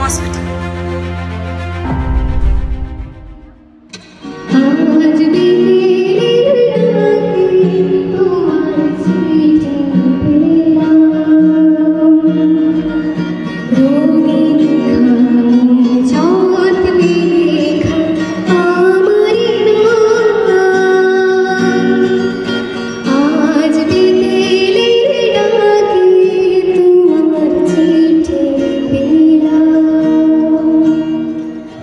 Hospital.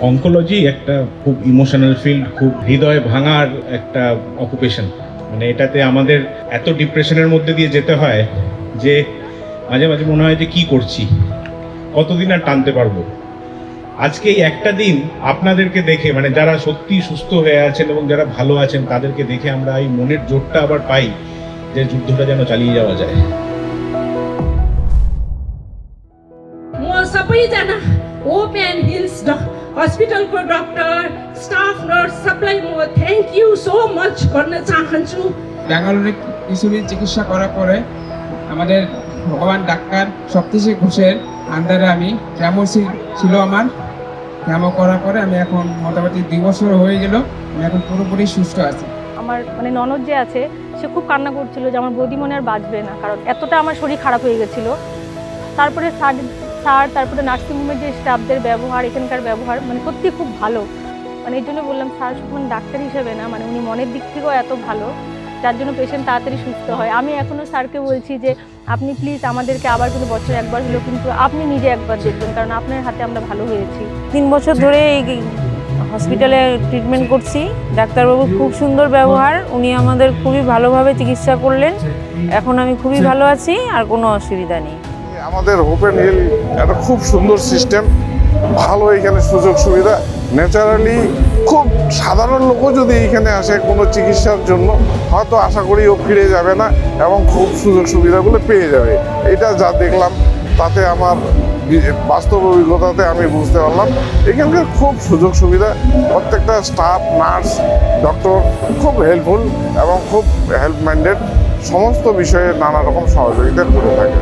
Oncology একটা খুব emotional field, খুব হৃদয় ভাঙার একটা অকুপেশন। মানে এটাতে আমাদের এত ডিপ্রেশনের মধ্যে দিয়ে যেতে হয় যে মাঝে মাঝে মনে হয় যে কি করছি, কতদিন আর টানতে পারবো। আজকে এই একটা দিন আপনাদেরকে দেখে, মানে যারা সত্যি সুস্থ হয়ে আছেন এবং যারা ভালো আছেন তাদেরকে দেখে আমরা এই মনের জোরটা আবার পাই যে যুদ্ধটা যেন চালিয়ে যাওয়া যায়। सबैजना ओपन हिल्स हस्पिटलको डाक्टर स्टाफ नर्स सबलाई म थ्याङ्क यू सो मच भन्न चाहन्छु। ব্যাঙ্গালোরে কিছুদিন চিকিৎসা করার পরে আমাদের ভগবান ডাক্তার সপ্তশী ঘোষের আন্ডারে আমি কেমো ছিল আমার, কেমো করার পরে আমি এখন মোটামুটি 2 বছর হয়ে গেল, আমি এখন পুরোপুরি সুস্থ আছি। আমার মানে ননদ যে আছে সে খুব কান্না করছিল যে আমার বৌদি মনে আর বাঁচবে না, কারণ এতটা আমার শরীর খারাপ হয়ে গেছিলো। তারপরে স্যার তারপরে নার্সিংহোমের যে স্টাফদের ব্যবহার, এখানকার ব্যবহার মানে সত্যি খুব ভালো। মানে এই জন্য বললাম স্যার শুধু ডাক্তার হিসেবে না, মানে উনি মনের দিক থেকেও এত ভালো, যার জন্য পেশেন্ট তাড়াতাড়ি সুস্থ হয়। আমি এখনও স্যারকে বলছি যে আপনি প্লিজ আমাদেরকে আবার কিন্তু বছরে একবার হলো কিন্তু আপনি নিজে একবার দেখবেন, কারণ আপনার হাতে আমরা ভালো হয়েছি। 3 বছর ধরে এই হসপিটালে ট্রিটমেন্ট করছি। ডাক্তারবাবু খুব সুন্দর ব্যবহার, উনি আমাদের খুবই ভালোভাবে চিকিৎসা করলেন। এখন আমি খুবই ভালো আছি, আর কোনো অসুবিধা নেই। আমাদের ওপেন হিল একটা খুব সুন্দর সিস্টেম, ভালো এখানে সুযোগ সুবিধা। ন্যাচারালি খুব সাধারণ লোকও যদি এখানে আসে কোনো চিকিৎসার জন্য, হয়তো আশা করি ও ফিরে যাবে না এবং খুব সুযোগ সুবিধাগুলো পেয়ে যাবে। এটা যা দেখলাম তাতে আমার বাস্তব অভিজ্ঞতাতে আমি বুঝতে পারলাম এখানকার খুব সুযোগ সুবিধা। প্রত্যেকটা স্টাফ, নার্স, ডক্টর খুব হেল্পফুল এবং খুব হেল্প মাইন্ডেড, সমস্ত বিষয়ে নানা রকম সহযোগিতা করে থাকে।